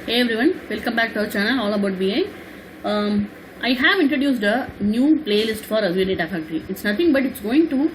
Hey everyone, welcome back to our channel all about BI. I have introduced a new playlist for Azure Data Factory. It's nothing but it's going to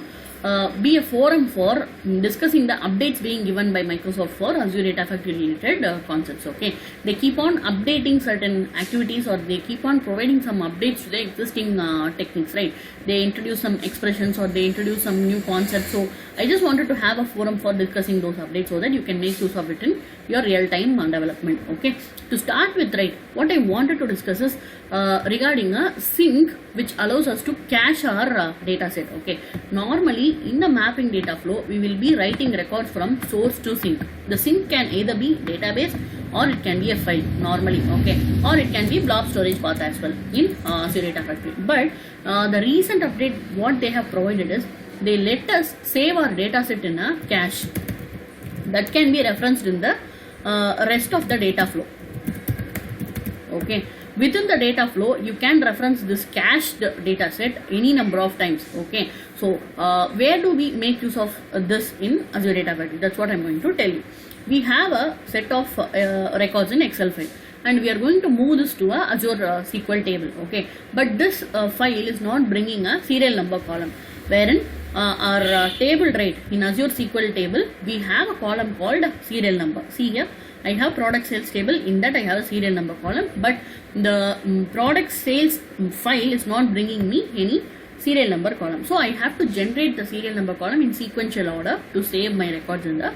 be a forum for discussing the updates being given by Microsoft for Azure Data Factory related concepts. Okay, they keep on updating certain activities or they keep on providing some updates to the existing techniques, right? They introduce some expressions or they introduce some new concepts. So I just wanted to have a forum for discussing those updates so that you can make use of it in your real-time development. Okay, to start with, right, what I wanted to discuss is regarding a sync which allows us to cache our data set. Okay, normally in the mapping data flow we will be writing records from source to sync. The sync can either be database or it can be a file normally, okay, or it can be blob storage path as well in Azure Data Factory. But the recent update what they have provided is they let us save our data set in a cache that can be referenced in the rest of the data flow. Okay, within the data flow you can reference this cached data set any number of times. Okay, so where do we make use of this in Azure Data Factory? That's what I'm going to tell you. We have a set of records in Excel file and we are going to move this to a Azure SQL table. Okay, but this file is not bringing a serial number column, wherein our table, right, in Azure SQL table we have a column called serial number. See here, I have product sales table, in that I have a serial number column, but the product sales file is not bringing me any serial number column. So I have to generate the serial number column in sequential order to save my records in the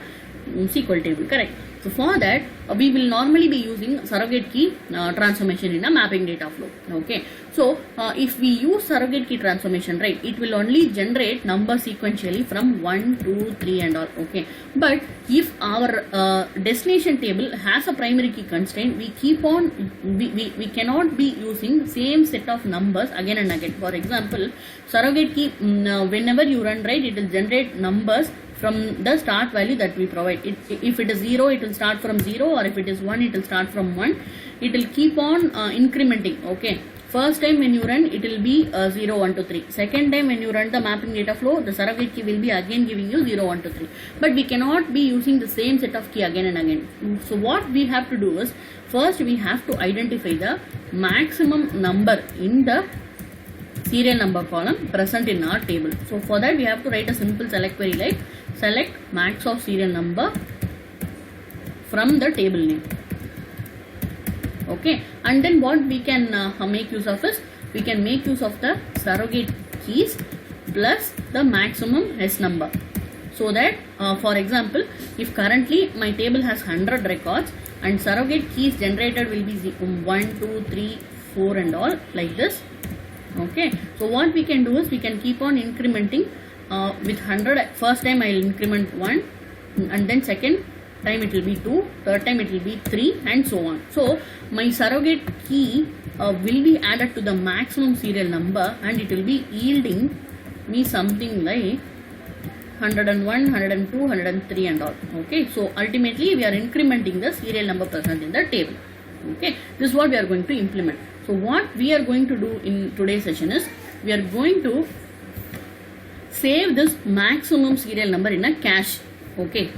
SQL table, correct? So for that we will normally be using surrogate key transformation in a mapping data flow. Okay, so if we use surrogate key transformation, right, it will only generate numbers sequentially from 1, 2, 3 and all. Okay, but if our destination table has a primary key constraint, we keep on we cannot be using same set of numbers again and again. For example, surrogate key whenever you run, right, it will generate numbers from the start value that we provide. If it is 0, it will start from 0, or if it is 1, it will start from 1. It will keep on incrementing. Okay, first time when you run, it will be 0, 1, 2, 3. Second time when you run the mapping data flow, the surrogate key will be again giving you 0, 1, 2, 3. But we cannot be using the same set of key again and again. So what we have to do is, first we have to identify the maximum number in the serial number column present in our table. So for that we have to write a simple select query like select max of serial number from the table name. Okay, and then what we can make use of is we can make use of the surrogate keys plus the maximum S number. So that for example, if currently my table has 100 records and surrogate keys generated will be 1, 2, 3, 4 and all like this. Okay, so what we can do is we can keep on incrementing with 100. First time I will increment 1 and then second time it will be 2, third time it will be 3 and so on. So my surrogate key will be added to the maximum serial number and it will be yielding me something like 101, 102, 103 and all. Okay, so ultimately we are incrementing the serial number present in the table. Okay, this is what we are going to implement. So what we are going to do in today's session is we are going to save this maximum serial number in a cache. Okay,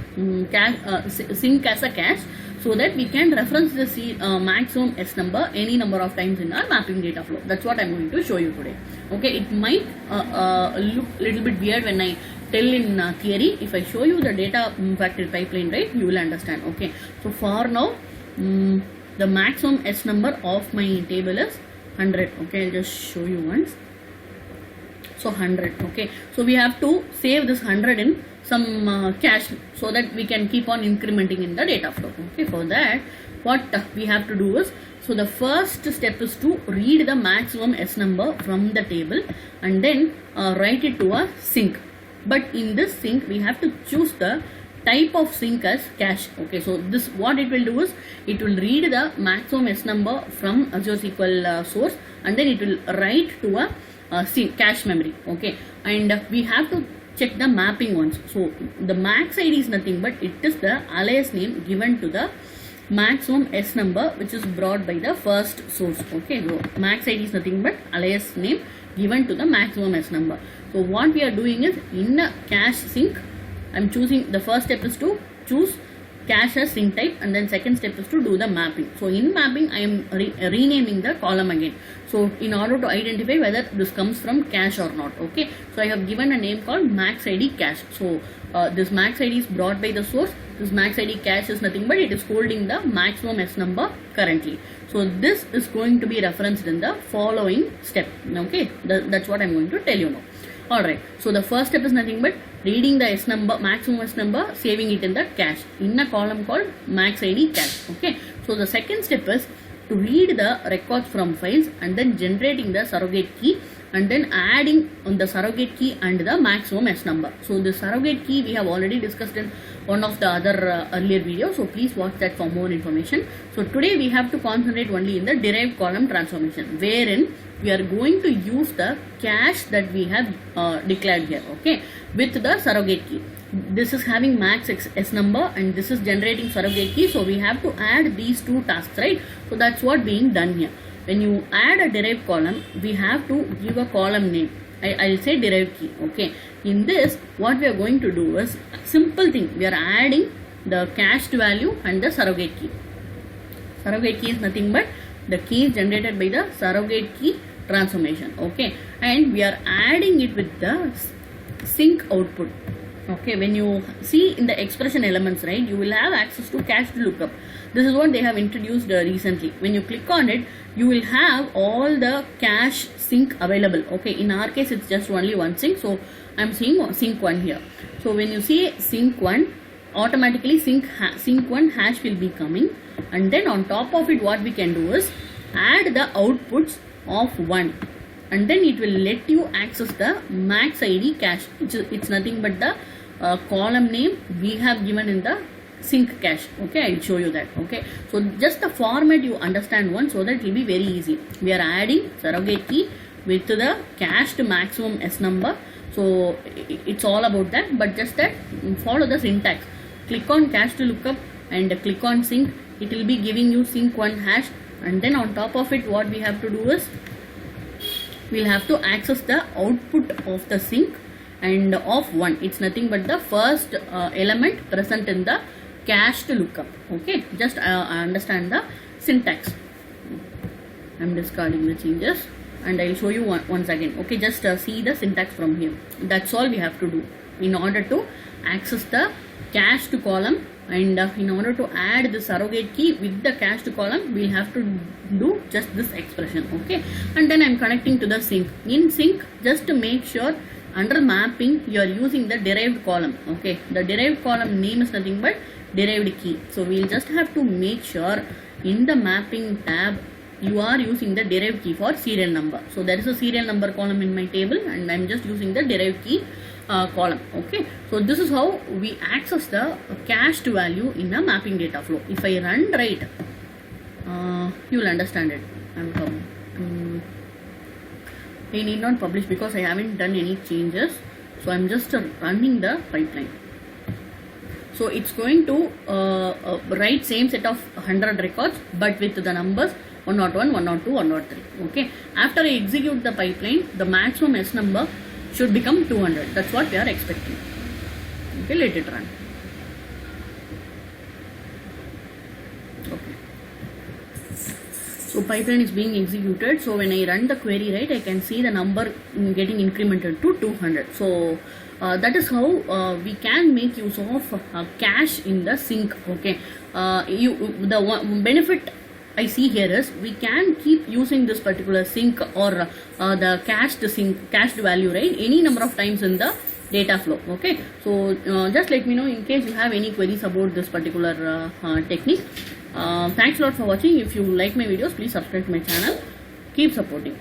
sync as a cache so that we can reference the maximum S number any number of times in our mapping data flow. That's what I'm going to show you today. Okay, it might look a little bit weird when I tell in theory. If I show you the data factory pipeline, right, you will understand. Okay, so for now the maximum S number of my table is 100. Okay, I'll just show you once. So 100. Okay, so we have to save this 100 in some cache so that we can keep on incrementing in the data flow. Okay, for that what we have to do is, so the first step is to read the maximum S number from the table and then write it to a sync. But in this sync we have to choose the type of sync as cache. Okay, so this what it will do is it will read the maximum S number from Azure SQL source and then it will write to a sync cache memory. Okay, and we have to check the mapping once. So the max ID is nothing but it is the alias name given to the maximum S number which is brought by the first source. Okay, so max ID is nothing but alias name given to the maximum S number. So what we are doing is in a cache sync, I'm choosing the first step is to choose cache as sync type, and then second step is to do the mapping. So in mapping I am renaming the column again, so in order to identify whether this comes from cache or not. Okay, so I have given a name called max id cache. So this max id is brought by the source. This max id cache is nothing but it is holding the maximum s number currently. So this is going to be referenced in the following step. Okay, that's what I'm going to tell you now. Alright, so the first step is nothing but reading the s number, maximum s number, saving it in the cache in a column called max id cache. Okay, so the second step is to read the records from files and then generating the surrogate key and then adding on the surrogate key and the maximum s number. So the surrogate key we have already discussed in one of the other earlier videos, so please watch that for more information. So today we have to concentrate only in the derived column transformation, wherein we are going to use the cache that we have declared here, okay, with the surrogate key. This is having max s number and this is generating surrogate key, so we have to add these two tasks, right? So that's what being done here. When you add a derived column, we have to give a column name. I'll say derived key. Okay, in this what we are going to do is simple thing. We are adding the cached value and the surrogate key. Surrogate key is nothing but the key is generated by the surrogate key transformation. Okay, and we are adding it with the sync output. Okay, when you see in the expression elements, right, you will have access to cached lookup. This is what they have introduced recently. When you click on it, you will have all the cache sync available. Okay, in our case it's just only one sync, so I'm seeing sync 1 here. So when you see sync 1, automatically sync 1 hash will be coming, and then on top of it what we can do is add the outputs of 1, and then it will let you access the max id cache. It's nothing but the column name we have given in the sync cache. Okay, I'll show you that. Okay, so just the format you understand one, so that it will be very easy. We are adding surrogate key with the cached maximum s number. So it's all about that, but just that follow the syntax. Click on cached lookup and click on sync. It will be giving you sync 1 hash, and then on top of it what we have to do is we'll have to access the output of the sync and of 1. It's nothing but the first element present in the cached lookup. Okay, just understand the syntax. I'm discarding the changes and I'll show you once again. Okay, just see the syntax from here. That's all we have to do in order to access the cached column, and in order to add the surrogate key with the cached column, we'll have to do just this expression. Okay, and then I'm connecting to the sync. In sync, just to make sure under mapping you are using the derived column. Okay, the derived column name is nothing but derived key. So we'll just have to make sure in the mapping tab you are using the derived key for serial number. So there is a serial number column in my table and I'm just using the derived key column. Okay, so this is how we access the cached value in a mapping data flow. If I run right, you will understand it. I need not publish because I haven't done any changes, so I'm just running the pipeline. So it's going to write same set of 100 records but with the numbers 101, 102, 103. Okay, after I execute the pipeline, the maximum s number should become 200. That's what we are expecting. Okay, let it run. Okay, so pipeline is being executed. So when I run the query, right, I can see the number getting incremented to 200. So that is how we can make use of cache in the sync. Okay, the benefit I see here is we can keep using this particular sync or the cached value, right, any number of times in the data flow. Okay, so just let me know in case you have any queries about this particular technique. Thanks a lot for watching. If you like my videos, please subscribe to my channel. Keep supporting.